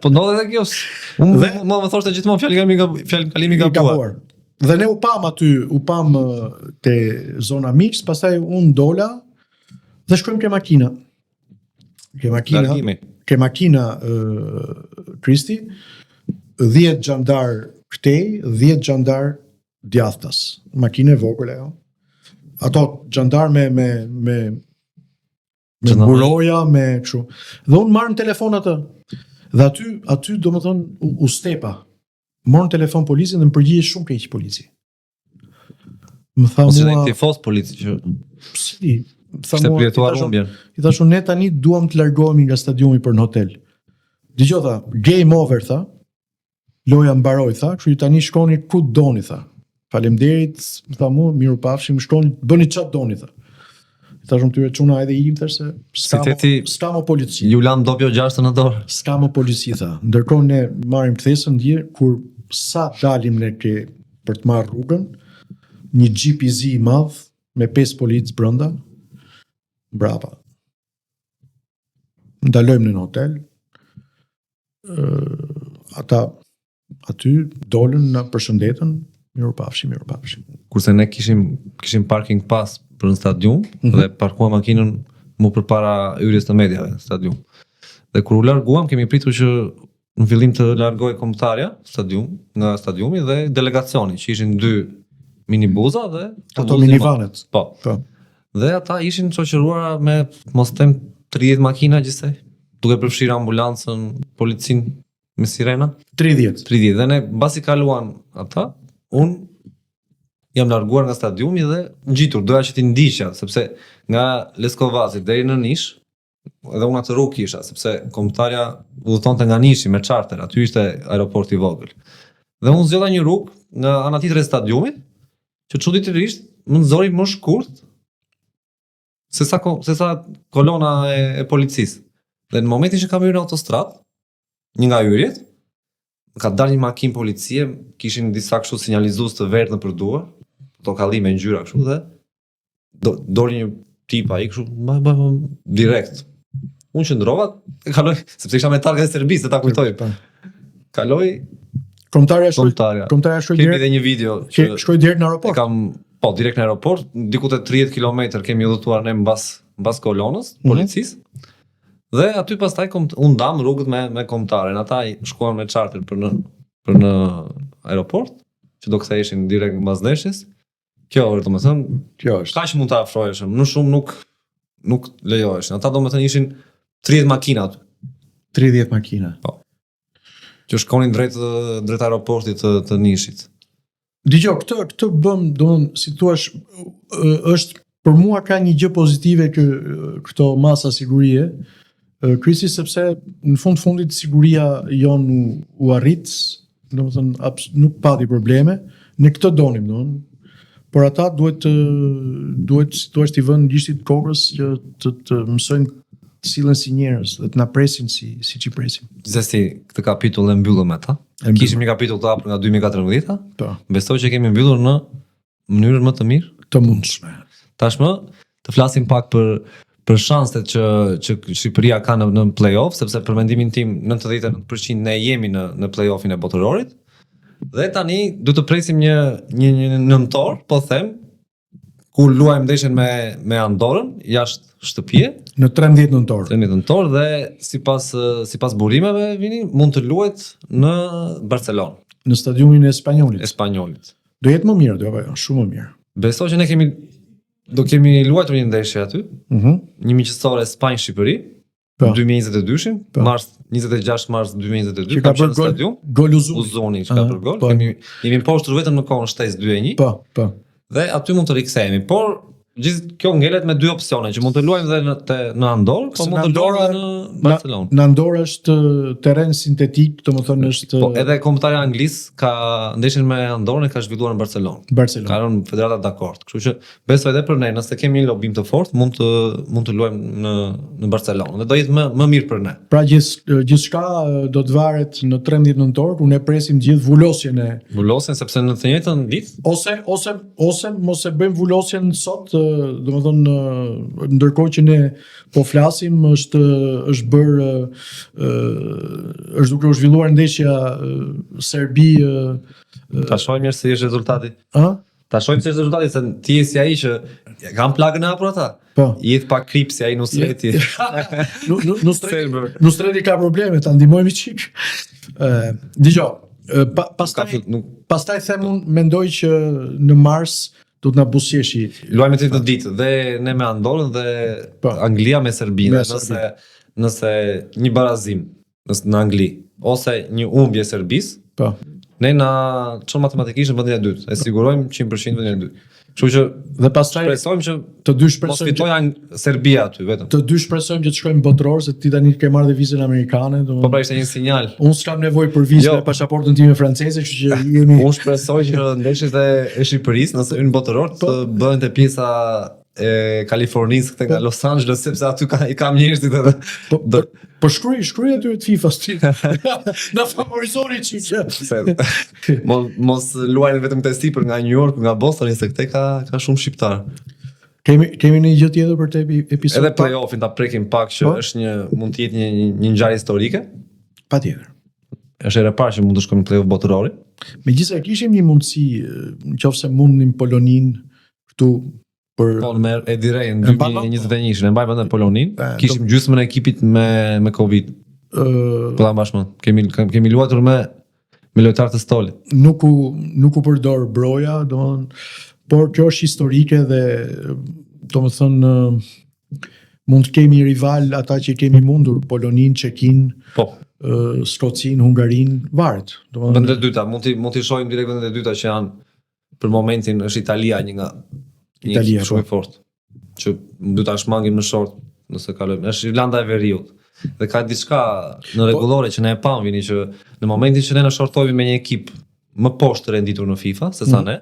Po ndodhet edhe kjo. Unë më thoshte gjithmonë fjalë kalimi i gabuar. Dhe ne u pam te zona mix, pastaj unë dola dhe shkojmë ke makina. Ke makina Kristi, 10 xhandar këtej, 10 xhandar djathtas. Makinë e vogël ajo. Ato xhandar me buroja, me kështu. Dhe unë marrën telefon atë. Dhe aty domethënë u stepa. Morën telefon policin dhe më përgjigje shumë keq polici. Më tha Ose mua, ne tifos polici që si, tha ishte mua, përjetuar humbjen. I thashun, ne tani duam të largohemi nga stadiumi për në hotel. Dgjoj tha, game over tha. Loja mbaroi tha, kështu që tani shkoni ku doni tha. Faleminderit, më tha mua, miru pafshim, shkoni, bëni çfarë doni tha. I thashun tyre çuna edhe im thash se s'ka më polici. Ju lam dopjo 6 në dorë. S'ka më polici tha. Ndërkohë ne marrim kthesën dje kur sa dalim ne për të marrë rrugën, një Jeep i zi i madh me 5 policë brenda. Brava. Ndalojmë në hotel. Ata aty dolën na përshëndetën, mirupafshim. Kurse ne kishim parking pas për në stadium dhe parkuam makinën mu përpara hyrjes të medjave në stadium. Dhe kur u larguam, kemi pritur që në fillim të largoj kombëtarja nga stadiumi dhe delegacioni, që ishin 2 minibuza dhe ato minivanet. Po. Dhe ata ishin shoqëruara me mos them 30 makina gjithsej, duke përfshirë ambulancën, policin me sirena. 30. Dhe ne basi kaluan ata, unë jam larguar nga stadiumi dhe ngjitur, doja që t'i ndiqja, sepse nga Leskovaci deri në Nish, edhe unë atë rrugë kisha, sepse kombëtarja udhëtonte nga Nishi me charter, aty ishte aeroporti i vogël. Dhe unë zgjodha një rrugë nga ana tjetër e stadiumit, që çuditërisht më nxori më shkurt se sa kolona e policisë. Dhe në momentin që kam hyrë në autostradë, një nga hyrjet, ka dalë një makinë policie, kishin disa kështu sinjalizues të verdhë në përduar, ato kallime ngjyra kështu dhe doli një tip ai kështu direkt. Unë qëndrova, kaloj, sepse isha me targën e Serbisë, ta kujtoj. Kaloj kombëtarja shkoi direkt. Kemi një video që shkoi direkt në aeroport. Direkt në aeroport, diku te 30 kilometër kemi udhëtuar ne mbas kolonës policisë. Dhe aty pastaj unë ndam rrugët me kombëtaren, ata shkuan me charter për në aeroport, që do ktheheshin direkt mbas ndeshjes. Kjo është. Kaq mund ta afroheshëm, më shumë nuk lejoheshin. Ata domethënë ishin 30 makina aty. 30 makina. Po. Që shkonin drejt aeroportit të Nishit. Dgjoj, këtë bëm, domethënë, si thua, është për mua ka një gjë pozitive këto masa sigurie. Krisi, sepse në fundit siguria jon u arrit, domethënë nuk pati probleme, ne këtë donim, domethënë. Por ata duhet t'i vënë gishtit kokrës që të mësojnë të sillen si njerëz dhe të na presin siç i presin. Zesti, këtë kapitull e mbyllëm me ta. Kishim një kapitull të hapur nga 2014. Po. Besoj që kemi mbyllur në mënyrën më të mirë të mundshme. Tashmë të flasim pak për shanset që Shqipëria ka në play-off, sepse për mendimin tim 99% ne jemi në play-offin e botërorit. Dhe tani duhet të presim një nëntor, po them, ku luajmë ndeshjen me Andorrën jashtë shtëpie në 13 nëntor. 13 nëntor dhe sipas burimeve vini mund të luhet në Barcelonë, në stadiumin e Spanjolit. Do jetë më mirë, do shumë më mirë. Besoj që ne do kemi luajtur një ndeshje aty, një miqësore Spanjë-Shqipëri, 2022-shin, 26 mars 2022, ka qenë në stadium, gol Uzuni që ka për gol, jemi mposhtur vetëm në kohën shtesë 2-1, dhe aty mund të rikthehemi, por gjithë kjo ngelet me 2 opsione, që mund të luajmë dhe në Andorë, po mund të luajmë në Barcelonë. Në Andorë është terren sintetik, domethënë është. Po edhe kombëtarja anglis ka ndeshjen me Andorrën e ka zhvilluar në Barcelonë. Ka rënë federata dakord. Kështu që besoj edhe për ne, nëse kemi një lobim të fortë, mund të luajmë në Barcelonë. Dhe do jetë më mirë për ne. Pra gjithçka do të varet në 13 nëntor, ku ne presim gjithë vulosjen sepse në të njëjtën ditë ose mos e bëjmë vulosjen sot domethënë ndërkohë që ne po flasim është duke u zhvilluar ndeshja Serbi Ta shohim mirë se është rezultati. ë? Ta shohim se është rezultati, se ti je si ai që kam plagën e hapur ata. Po. Jetë pak krip si ai Nusreti. Nusreti ka probleme, ta ndihmojmë çik. Dgjoj, pastaj them unë mendoj që në mars do të na buzëqeshi. Luajmë të ditë dhe ne me Andorrën dhe Po. Anglia me Serbinë, Me nëse një barazim në Angli ose një humbje Serbisë, Po. ne na çon matematikisht në vendin e dytë. E sigurojmë 100% vendin e dytë. Kështu që Dhe pastaj shpresojmë që të dy mos shpresojmë fitojë Serbia aty vetëm. të dy shpresojmë që të shkojmë botëror se ti tani ke marrë dhe vizën amerikane, Po pra ishte një sinjal. unë s'kam nevojë për vizë Jo. me pasaportën time franceze, kështu që jemi Unë shpresoj që ndeshjet e Shqipërisë, nëse hyn botëror, të bëhen te pjesa e Kalifornisë këtë nga Los Angeles, sepse aty kam njerëzit edhe po shkruaj aty të FIFA-s ti. Na favorizoni çik. mos luajnë vetëm te sipër nga New York, nga Boston, se këtej ka shumë shqiptar. Kemi një gjë tjetër për te episod. Edhe play-offin ta prekim pak që është mund të jetë një ngjarje historike. Patjetër. Është era e parë që mund të shkojmë në play-off botërori. Megjithëse kishim një mundësi, nëse mundnim Polonin këtu për Po me Edi Rey në 2021, ne mbajmë në Polonin, kishim gjysmën e ekipit me Covid. Po ta mbash më. Kemi luajtur me lojtar të stolit. Nuk u përdor broja, domethënë, por kjo është historike dhe domethënë mund të kemi rival ata që kemi mundur, Polonin, Çekin, Po. Skocin, Hungarin, varet. Vendet e dyta, mund t'i shohim direkt vendet e dyta që janë për momentin është Italia një nga Italia shumë e fortë. Që do ta shmangim në short nëse kalojmë. Është Irlanda e Veriut. Dhe ka diçka në rregullore që ne e pam vini që në momentin që ne na shortojmë me një ekip më poshtë renditur në FIFA se sa ne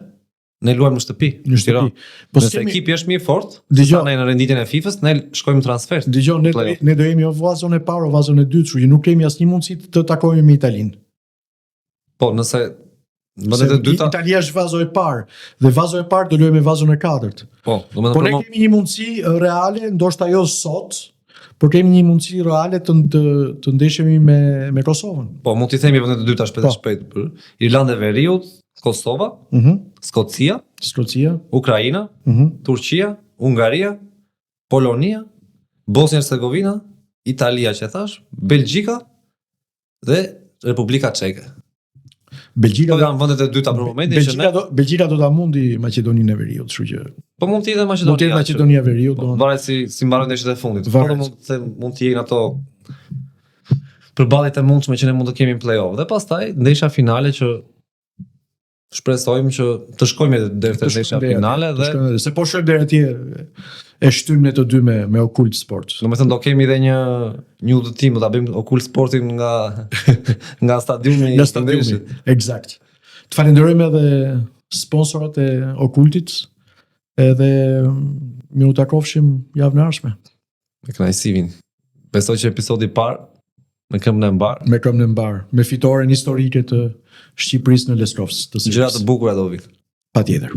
luajmë në shtëpi. Në shtëpi. Po nëse ekipi është më i fortë, sa ne në renditjen e FIFA-s, ne shkojmë transfer. Dgjoj, ne do jemi o vazon e parë, o vazon e dytë, kështu që nuk kemi asnjë mundësi të takojmë me Italinë. Po, nëse vendet e dyta Italia është vazo e parë dhe vazo e parë do luajmë me vazon e katërt. Po, po ne kemi një mundësi reale, ndoshta jo sot, por kemi një mundësi reale të ndeshemi me Kosovën. Po, mund t'i themi vendet e dyta shpejt për Irlanda e Veriut, Kosova, Skocia, Ukraina, Turqia, Hungaria, Polonia, Bosnia Hercegovina, Italia që thash, Belgjika dhe Republika Çeke. Belgjika janë vendet e dyta për momentin që ne Belgjika do ta mundi Maqedoninë e Veriut, kështu që po mund të jetë Maqedonia. Mund të jetë Maqedonia e Veriut, varet si mbarojnë ndeshjet e fundit. Po mund të jenë ato përballet e mundshme që ne mund të kemi në play-off. Dhe pastaj ndeshja finale që shpresojmë që të shkojmë deri te ndeshja finale dhe se po shkojmë deri atje e shtym ne të dy me Occult Sports. Domethënë do kemi edhe një udhëtim, do ta bëjmë Occult Sportin nga stadiumi. Nga stadiumi. Eksakt. Të falenderojmë edhe sponsorat e Occultit, edhe mi u takofshim javën e ardhshme. Me kënaqësi vin. Besoj që episodi i parë me këmbën e mbar. Me këmbën e mbar, me fitoren historike të Shqipërisë në Leskovs. Gjëra të bukura do vinë. Patjetër.